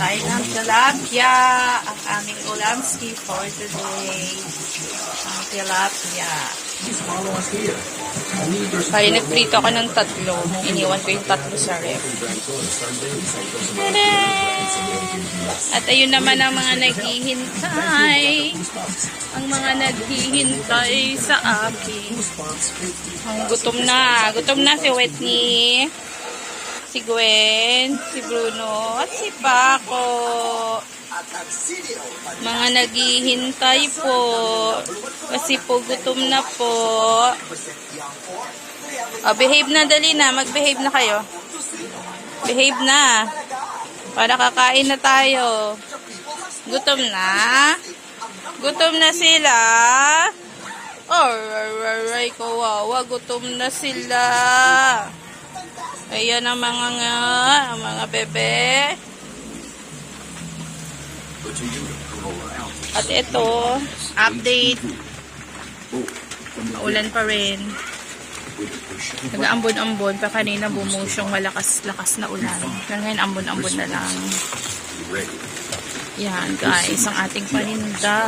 tayo ng tilapia. Ang aming ulamski for today. Ang tilapia. Kaya nagprito ako ng 3. Iniwan ko yung 3 sa ref. At ayun naman ang mga naghihintay. Ang mga naghihintay sa akin. Ang gutom na. Gutom na si Whitney. Si Gwen, si Bruno, at si Paco. Mga naghihintay po. Kasi po gutom na po. Behave na, dali na. Mag-behave na kayo. Behave na. Para kakain na tayo. Gutom na. Gutom na sila. Aray, kawawa. Gutom na sila. Ayan ang mga bebe. At ito, update. Maulan pa rin. Nag-ambon-ambon. Pa kanina bumusyong malakas-lakas na ulan. Ngayon ambon-ambon na lang. Yan guys, ang ating paninda.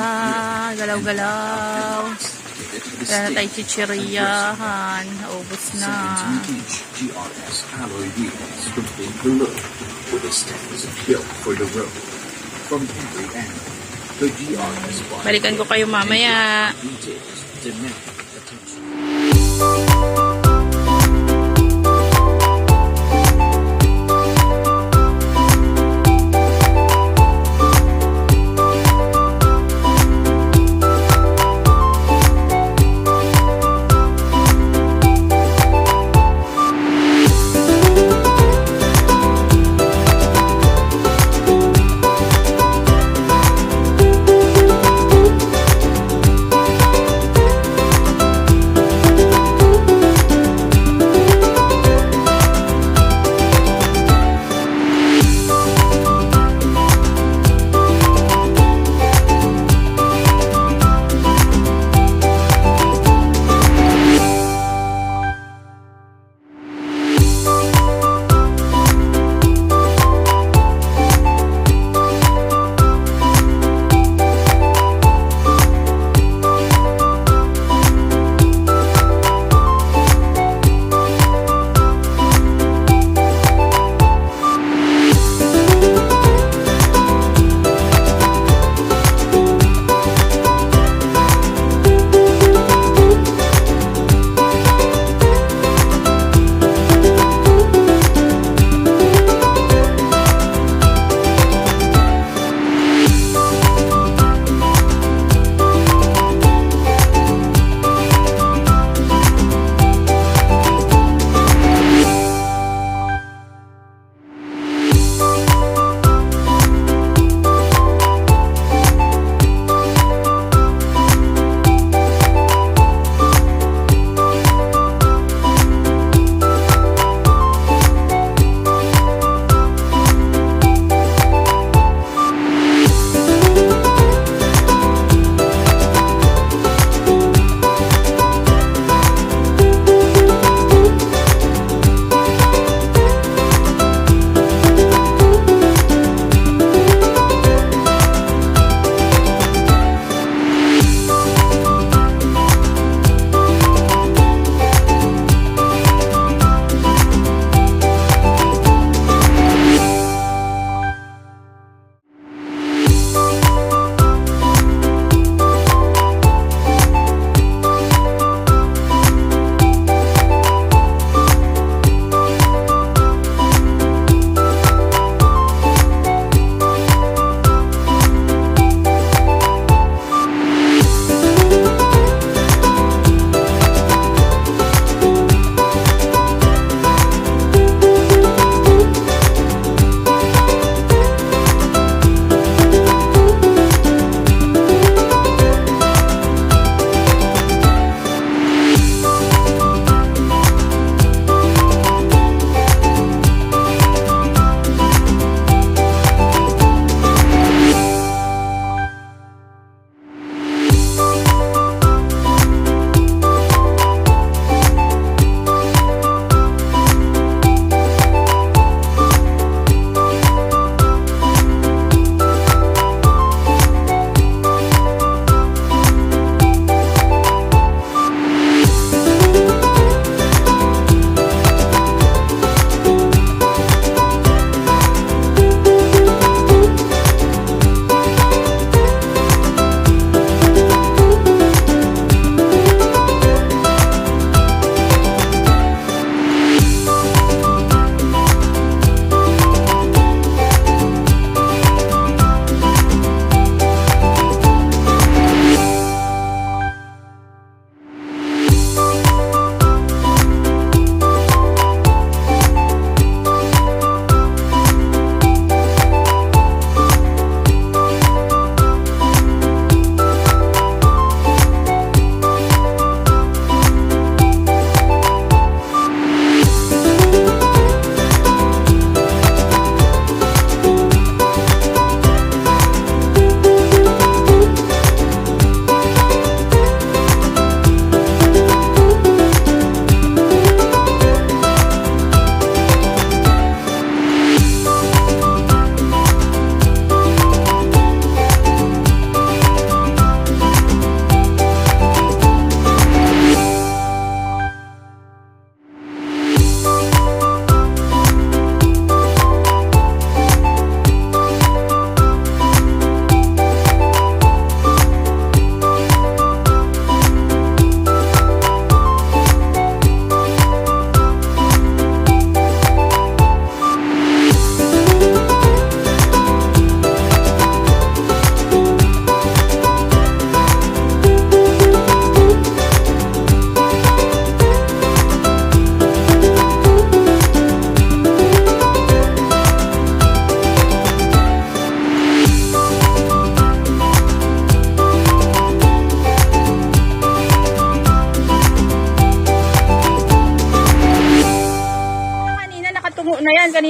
Galaw-galaw. Kaya na tayo chichiriyahan. Naubos na. Balikan ko kayo mamaya.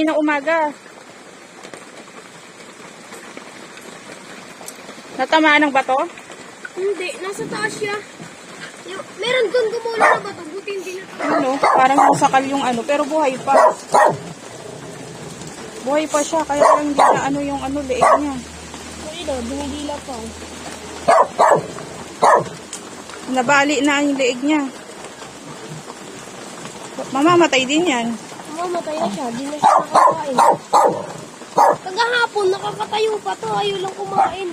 kanina umaga. Natamaan ng bato? Hindi, nasa taas siya. Meron doon gumula na bato, buti hindi na. Ano, parang nasakal yung ano, pero buhay pa. Buhay pa siya, kaya lang hindi na ano yung ano, leeg niya. Ayun o, dumidila pa. Nabali na yung leeg niya. Mamamatay din yan. Mamatay na siya, di na siya nakakain. Kagahapon, nakakatayo pa to, ayaw lang kumain.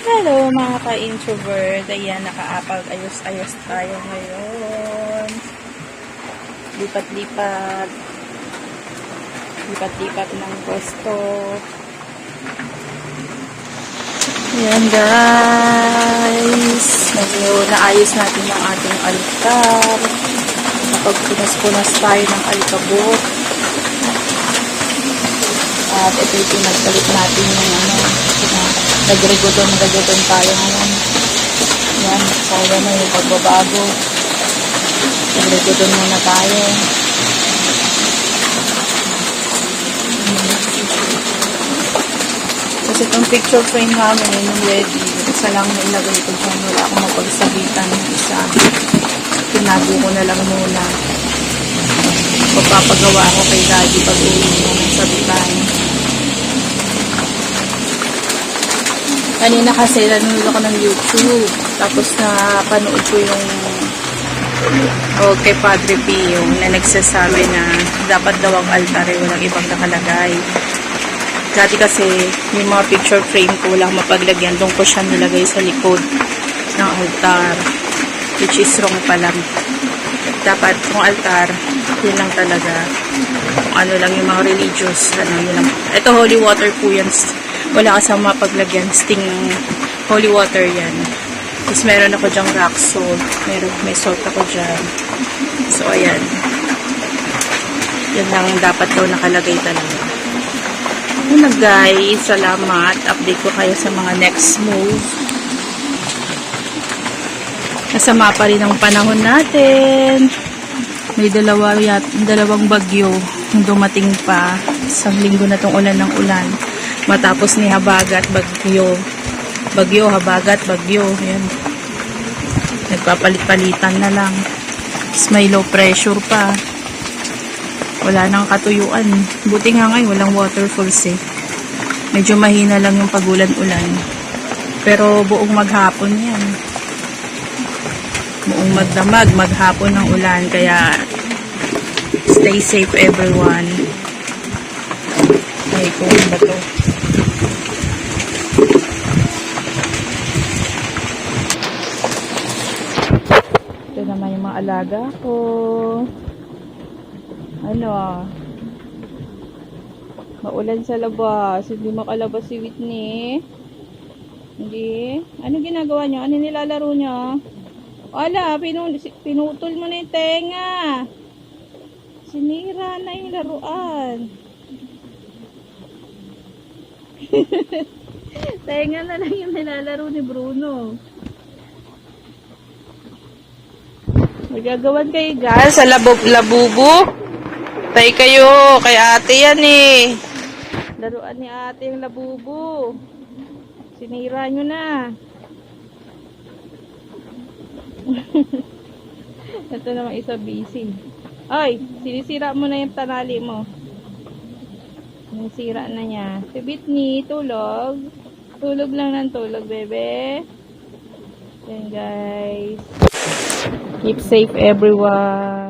Hello mga ka-introvert. Ayan, nakaapag-ayos-ayos tayo ngayon. Lipat-lipat. Lipat-lipat ng pwesto. Ayan guys. Medyo naayos natin ang ating altar. Napagpunas-punas tayo ng alikabok. At ito yung pinagpalit natin yung ano, nagregodon tayo ngayon. Yan, kaya na yung pagbabago. Nagregodon muna tayo. Kasi itong picture frame namin yung ready. Isa lang na ilagay ko dyan. Wala akong mapagsabitan ng isa. Tinago ko na lang muna. Papagawa ako kay daddy pag uwi mo ng sabitan. Kanina kasi nanonood ako ng YouTube. Tapos napanood ko yung kay Padre Pio na nagsasabi na dapat daw ang altar ay walang ibang nakalagay. Dati kasi yung mga picture frame ko walang mapaglagyan. Doon ko siya nilagay sa likod ng altar. Which is wrong pala. Dapat yung altar, yun lang talaga. Kung ano lang yung mga religious. Ano, yun lang. Ito holy water po yan. Wala ka sa mapaglagyan. Sting holy water yan. Tapos meron ako dyang rock salt. May salt ako dyan. So, ayan. Yan lang dapat daw nakalagay talaga. Ano guys, salamat. Update ko kayo sa mga next move. Nasama pa rin ang panahon natin. May dalawang bagyo yung dumating pa. Isang linggo na tong ulan ng ulan. Matapos ni habagat, bagyo. Bagyo, habagat, bagyo. Ayan. Nagpapalit-palitan na lang. Tapos may low pressure pa. Wala nang katuyuan. Buti nga ngayon, walang waterfalls eh. Medyo mahina lang yung pagulan-ulan. Pero buong maghapon yan. Buong magdamag, maghapon ng ulan. Kaya, stay safe everyone. Ay, kung ba to? Ito naman yung mga alaga ko. Ano maulan sa labas. Hindi makalabas si Whitney. Hindi. Ano ginagawa niyo? Ano nilalaro niyo? Wala, pinutol mo na yung tenga. Sinira na yung laruan. Tenga na lang yung nilalaro ni Bruno. Magagawan kayo guys sa labubo. Tay kayo, kay ate yan eh. Laruan ni ate yung labubo. Sinira nyo na. Ito naman isa busy. Ay, sinisira mo na yung tanali mo. Sinisira na niya. Si Whitney, tulog. Tulog lang ng tulog, bebe. Yan guys. Keep safe everyone.